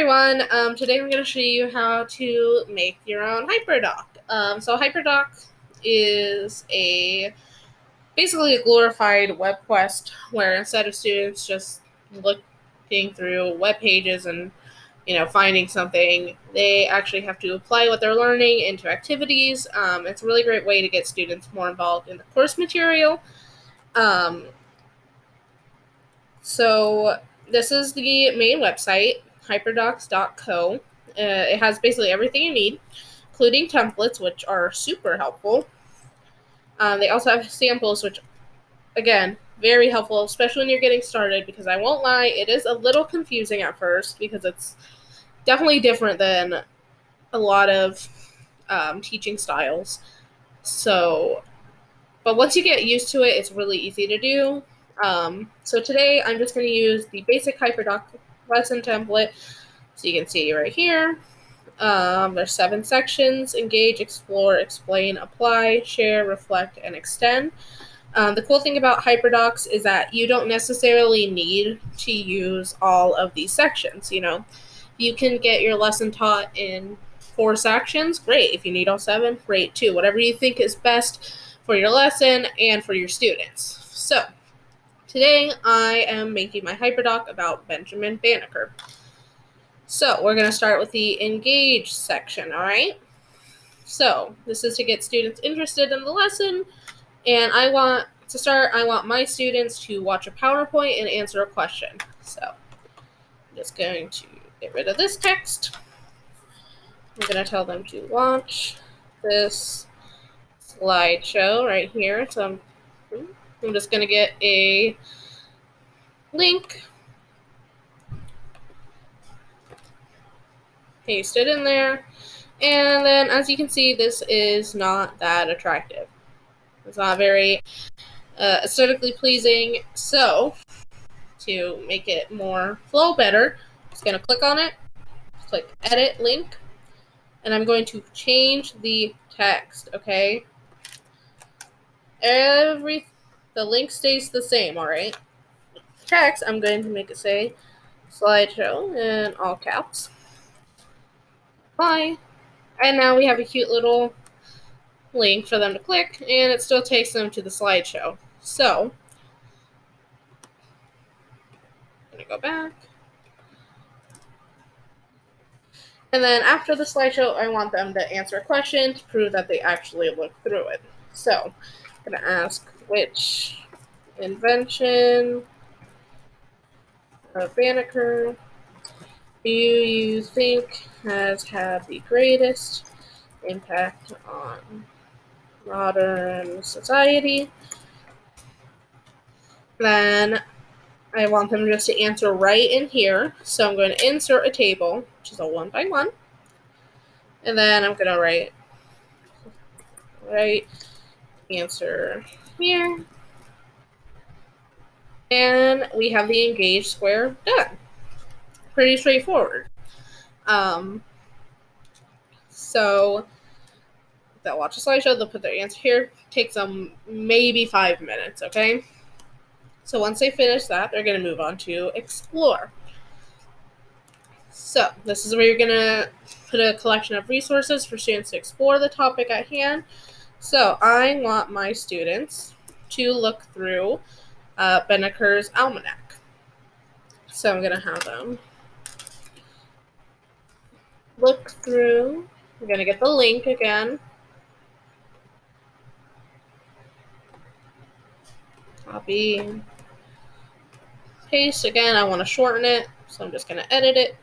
everyone, today we're going to show you how to make your own Hyperdoc. So Hyperdoc is basically a glorified web quest where instead of students just looking through web pages and finding something, they actually have to apply what they're learning into activities. It's a really great way to get students more involved in the course material. So this is the main website, hyperdocs.co. It has basically everything you need, including templates, which are super helpful. They also have samples, which, again, very helpful, especially when you're getting started, because I won't lie, it is a little confusing at first because it's definitely different than a lot of teaching styles. But once you get used to it, it's really easy to do. So today I'm just going to use the basic Hyperdoc lesson template. So you can see right here. There's 7 sections: engage, explore, explain, apply, share, reflect, and extend. The cool thing about Hyperdocs is that you don't necessarily need to use all of these sections. You can get your lesson taught in 4 sections. Great. If you need all 7, great too. Whatever you think is best for your lesson and for your students. So today I am making my Hyperdoc about Benjamin Banneker. So we're going to start with the engage section, all right? So this is to get students interested in the lesson, and I want my students to watch a PowerPoint and answer a question. So I'm just going to get rid of this text. I'm going to tell them to watch this slideshow right here. So I'm just going to get a link, paste it in there, and then as you can see, this is not that attractive. It's not very aesthetically pleasing. So to make it more flow better, I'm just going to click on it, click edit link, and I'm going to change the text, okay? The link stays the same, all right? Text, I'm going to make it say slideshow in all caps. Apply. And now we have a cute little link for them to click, and it still takes them to the slideshow. So I'm going to go back. And then after the slideshow, I want them to answer a question to prove that they actually looked through it. So I'm going to ask, which invention of Banneker do you think has had the greatest impact on modern society? Then I want them just to answer right in here. So I'm going to insert a table, which is a 1x1. And then I'm going to write answer here. And we have the engaged square done. Pretty straightforward. So they'll watch a slideshow, they'll put their answer here. Takes them maybe 5 minutes, okay? So once they finish that, they're going to move on to explore. So this is where you're going to put a collection of resources for students to explore the topic at hand. So I want my students to look through Banneker's Almanac. So I'm going to have them look through. I'm going to get the link again. Copy. Paste. Again, I want to shorten it, so I'm just going to edit it.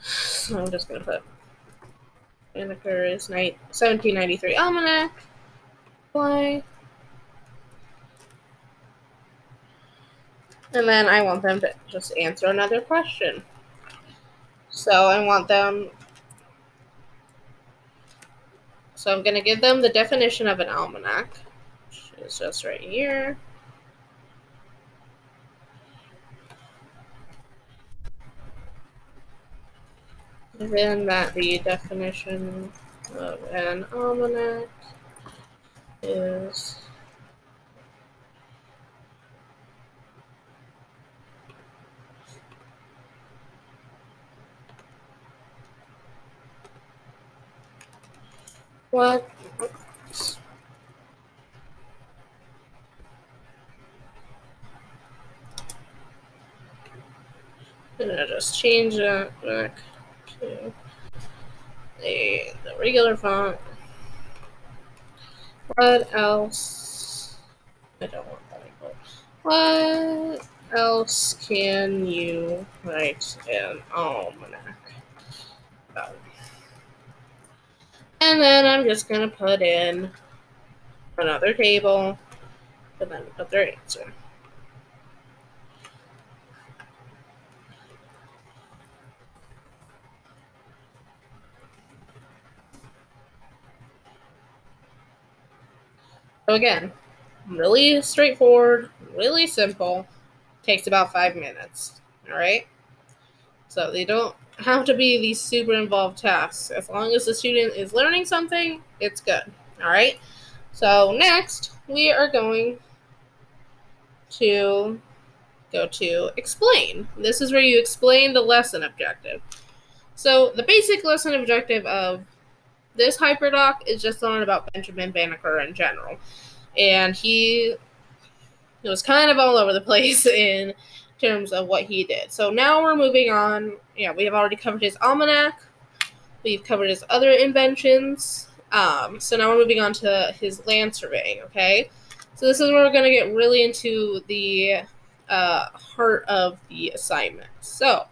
So I'm just going to put Banneker's 1793 Almanac. Apply. And then I want them to just answer another question. So I'm going to give them the definition of an almanac, which is just right here. Given that the definition of an almanac is What? I'm gonna just change that back to the regular font. What else? I don't want that anymore. What else can you write in almanac about? And then I'm just gonna put in another table and then put their answer. So again, really straightforward, really simple. Takes about 5 minutes. All right. So they don't have to be these super involved tasks. As long as the student is learning something, it's good. All right. So next, we are going to go to explain. This is where you explain the lesson objective. So the basic lesson objective of this Hyperdoc is just to learn about Benjamin Banneker in general. And he was kind of all over the place in terms of what he did. So now we're moving on. Yeah, we have already covered his almanac. We've covered his other inventions. So now we're moving on to his land surveying, okay? So this is where we're going to get really into the heart of the assignment. So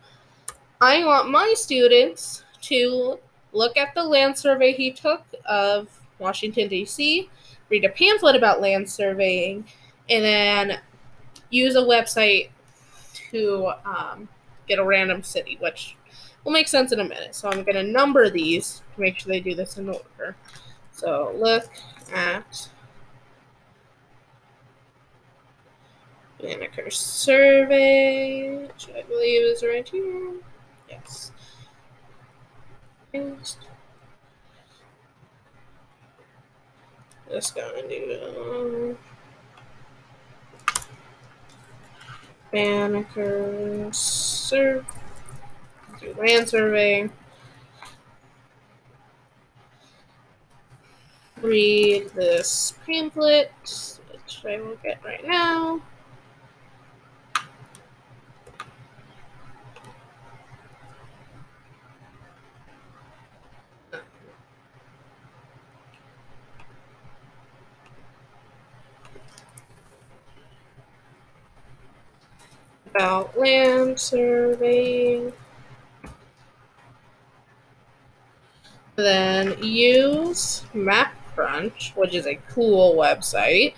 I want my students to look at the land survey he took of Washington, D.C., read a pamphlet about land surveying, and then use a website to get a random city, which will make sense in a minute. So I'm going to number these to make sure they do this in order. So look at Banneker survey, which I believe is right here. Yes. Just going to do Banneker do land survey. Read this pamphlet, which I will get right now. About land surveying. Then use MapCrunch, which is a cool website.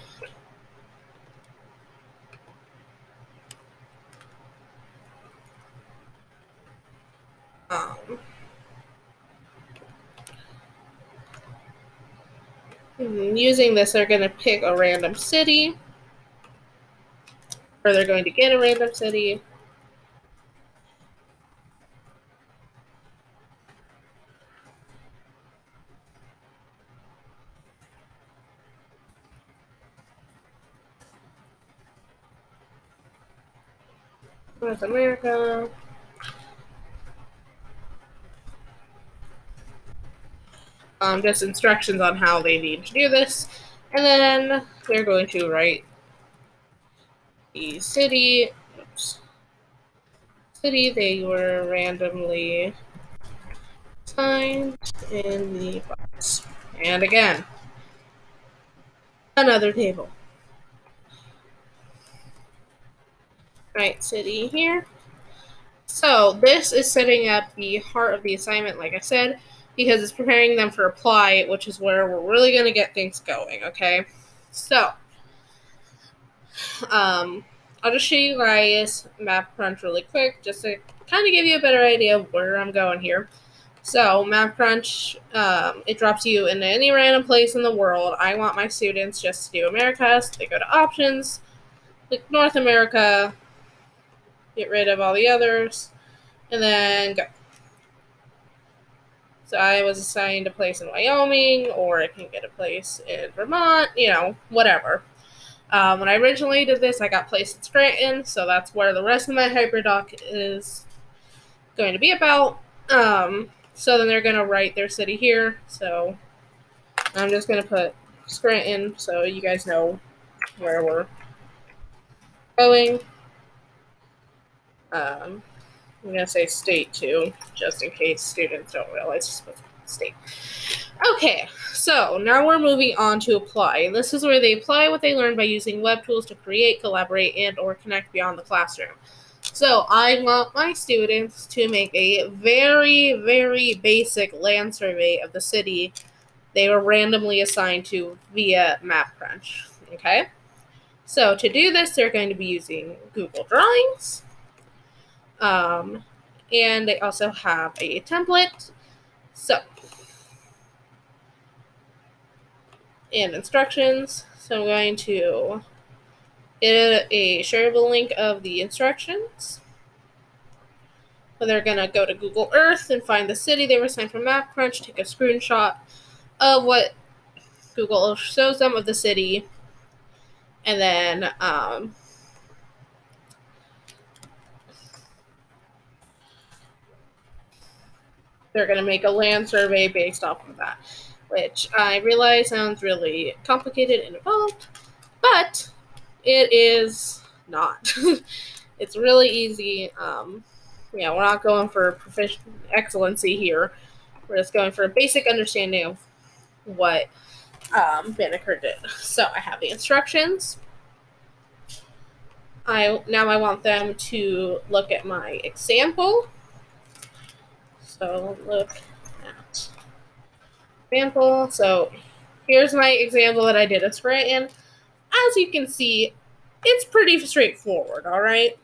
Using this, they're going to pick a random city, or they're going to get a random city. North America. Just instructions on how they need to do this. And then they're going to write the city. City they were randomly assigned in the box. And again, another table. Right, city here. So this is setting up the heart of the assignment, like I said, because it's preparing them for apply, which is where we're really going to get things going, okay? So, I'll just show you guys MapCrunch really quick, just to kind of give you a better idea of where I'm going here. So, MapCrunch, it drops you into any random place in the world. I want my students just to do America, so they go to options, click North America, get rid of all the others, and then go. So I was assigned a place in Wyoming, or I can get a place in Vermont, whatever. When I originally did this, I got placed in Scranton, so that's where the rest of my Hyperdoc is going to be about. So then they're going to write their city here. So I'm just going to put Scranton so you guys know where we're going. I'm going to say state too, just in case students don't realize it's supposed to be state. Okay, so now we're moving on to apply. This is where they apply what they learned by using web tools to create, collaborate, and or connect beyond the classroom. So I want my students to make a very, very basic land survey of the city they were randomly assigned to via MapCrunch. Okay? So to do this, they're going to be using Google Drawings. And they also have a template. So, and instructions. So I'm going to get a shareable link of the instructions. So they're going to go to Google Earth and find the city they were assigned from MapCrunch, take a screenshot of what Google shows them of the city, and then they're going to make a land survey based off of that, which I realize sounds really complicated and involved, but it is not. It's really easy. We're not going for excellency here. We're just going for a basic understanding of what Banneker did. So I have the instructions. I want them to look at my example. So look at example. So here's my example that I did at Scranton. As you can see, it's pretty straightforward, all right?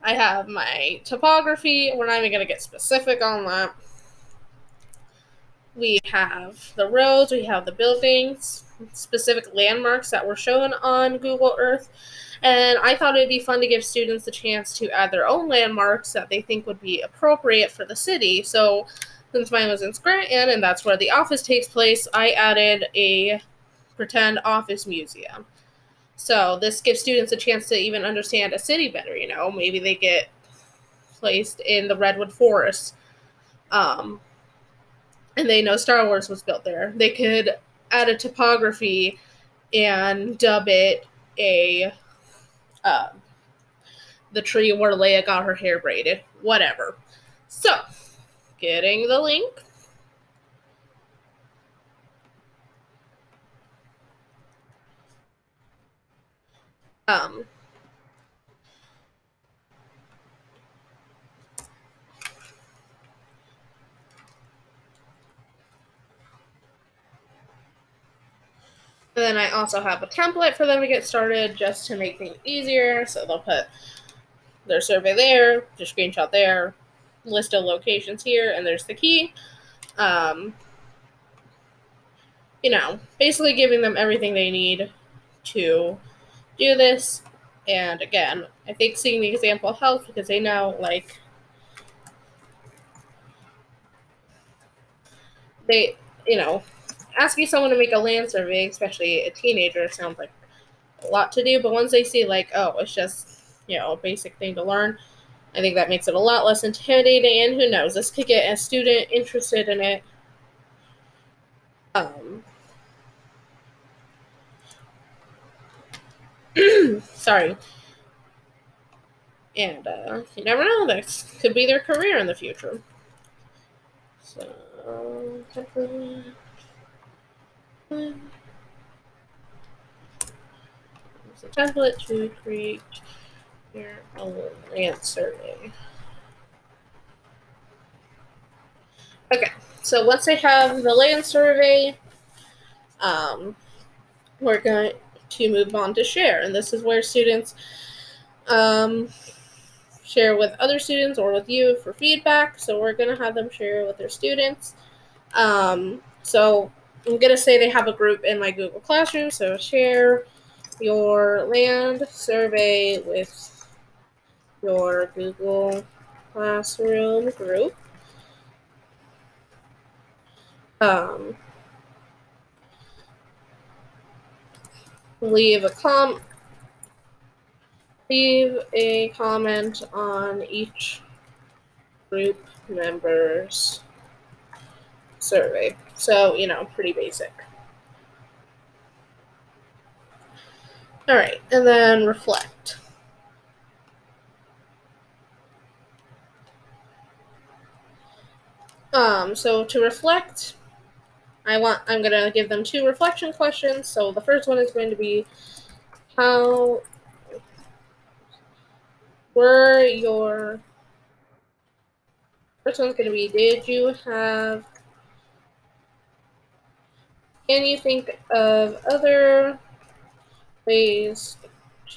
I have my topography. We're not even going to get specific on that. We have the roads, we have the buildings, specific landmarks that were shown on Google Earth. And I thought it'd be fun to give students the chance to add their own landmarks that they think would be appropriate for the city. So since mine was in Scranton and that's where the office takes place, I added a pretend office museum. So this gives students a chance to even understand a city better, Maybe they get placed in the Redwood Forest. And they know Star Wars was built there. They could add a topography and dub it the tree where Leia got her hair braided. Whatever. So, getting the link. And then I also have a template for them to get started just to make things easier. So they'll put their survey there, their screenshot there, list of locations here, and there's the key. Basically giving them everything they need to do this. And again, I think seeing the example helps because they know, asking someone to make a land survey, especially a teenager, sounds like a lot to do. But once they see, it's just, a basic thing to learn, I think that makes it a lot less intimidating. And who knows, this could get a student interested in it. Sorry. And you never know, this could be their career in the future. So, it's a template to create your own land survey. Okay, so once they have the land survey, we're going to move on to share. And this is where students share with other students or with you for feedback. So we're going to have them share with their students. So I'm going to say they have a group in my Google Classroom. So share your land survey with your Google Classroom group. Leave a comment on each group member's survey. So, pretty basic. All right, and then reflect. So to reflect, I'm going to give them 2 reflection questions. So the first one is going to be, how were your, first one's going to be, can you think of other ways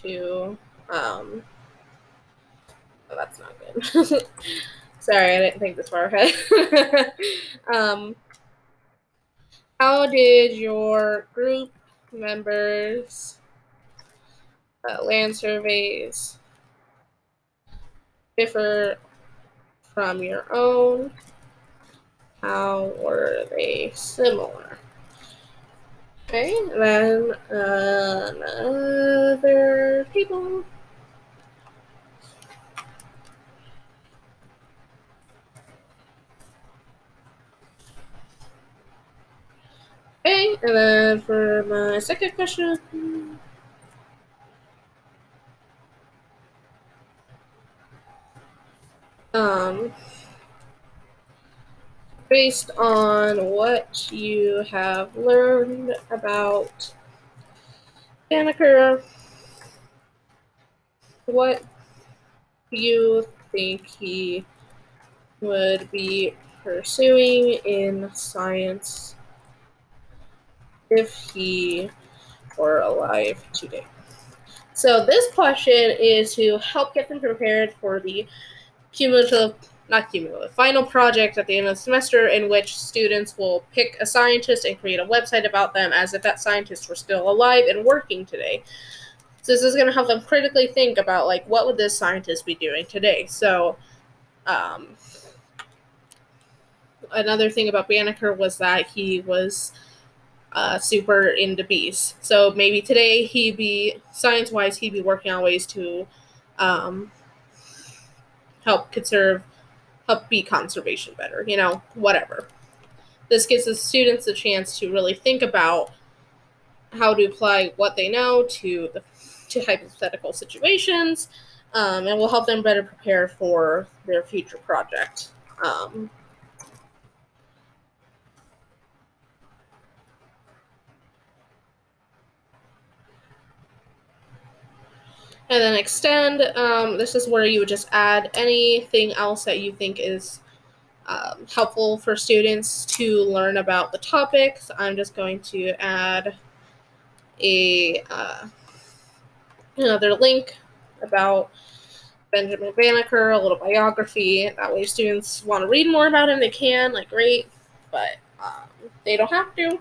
to, oh, that's not good. Sorry, I didn't think this far ahead. How did your group members' land surveys differ from your own? How were they similar? Okay, then another table. Okay, and then for my second question, based on what you have learned about Banneker, what do you think he would be pursuing in science if he were alive today? So this question is to help get them prepared for the final project at the end of the semester, in which students will pick a scientist and create a website about them as if that scientist were still alive and working today. So this is going to help them critically think about, like, what would this scientist be doing today? So another thing about Banneker was that he was super into bees. So maybe today science-wise, he'd be working on ways to help bee conservation better, whatever. This gives the students a chance to really think about how to apply what they know to hypothetical situations, and will help them better prepare for their future project. And then extend. This is where you would just add anything else that you think is helpful for students to learn about the topics. I'm just going to add another link about Benjamin Banneker, a little biography. That way, students want to read more about him, they can, great, but they don't have to.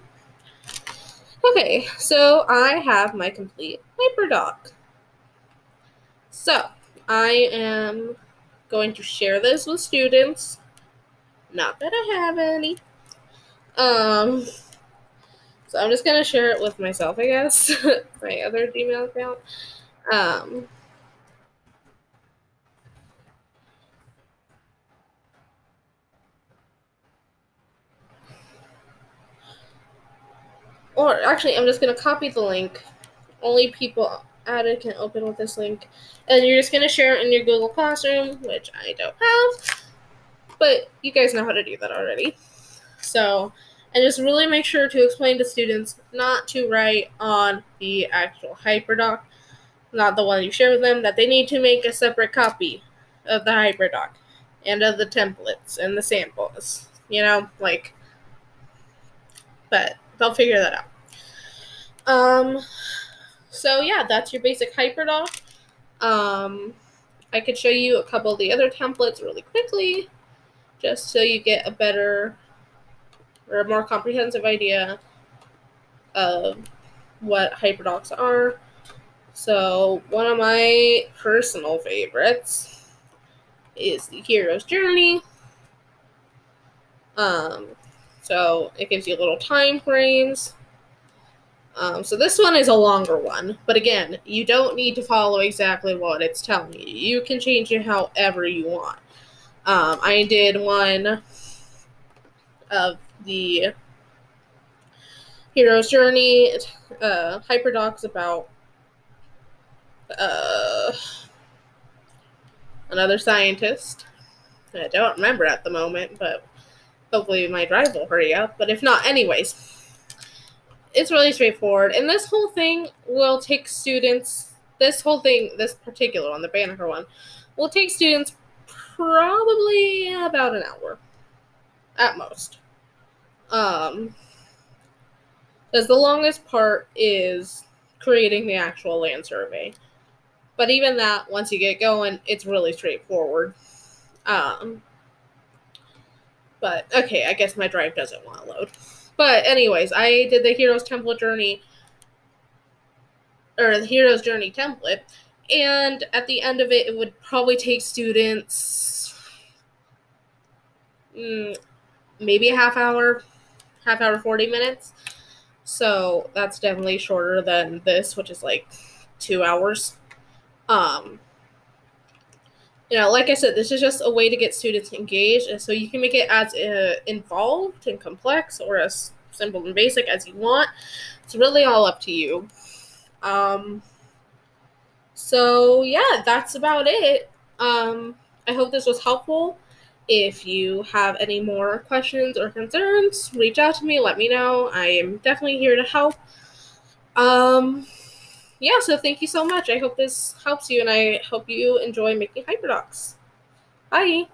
Okay, so I have my complete Hyperdoc. So I am going to share this with students. Not that I have any. So I'm just gonna share it with myself, I guess. My other Gmail account. Or actually, I'm just gonna copy the link. Only people added can open with this link, and you're just gonna share it in your Google Classroom, which I don't have, but you guys know how to do that already. So, and just really make sure to explain to students not to write on the actual Hyperdoc, not the one you share with them, that they need to make a separate copy of the Hyperdoc and of the templates and the samples, but they'll figure that out. So yeah, that's your basic Hyperdoc. I could show you a couple of the other templates really quickly, just so you get a better or a more comprehensive idea of what Hyperdocs are. So one of my personal favorites is the Hero's Journey. So it gives you little time frames. So this one is a longer one, but again, you don't need to follow exactly what it's telling you. You can change it however you want. I did one of the hero's journey. Hyperdocs about uh, another scientist. I don't remember at the moment, but hopefully my drive will hurry up. But if not, anyways, it's really straightforward. And this whole thing will take students, this particular one, the Banneker one, will take students probably about an hour at most. Because the longest part is creating the actual land survey. But even that, once you get going, it's really straightforward. But okay, I guess my drive doesn't want to load. But anyways, I did the Hero's Template Journey, or the Hero's Journey template, and at the end of it, it would probably take students maybe a half hour, 40 minutes. So that's definitely shorter than this, which is like 2 hours. Like I said, this is just a way to get students engaged, and so you can make it as involved and complex or as simple and basic as you want. It's really all up to you. So yeah, that's about it. I hope this was helpful. If you have any more questions or concerns, reach out to me, let me know. I am definitely here to help. Yeah, so thank you so much. I hope this helps you, and I hope you enjoy making Hyperdocs. Bye!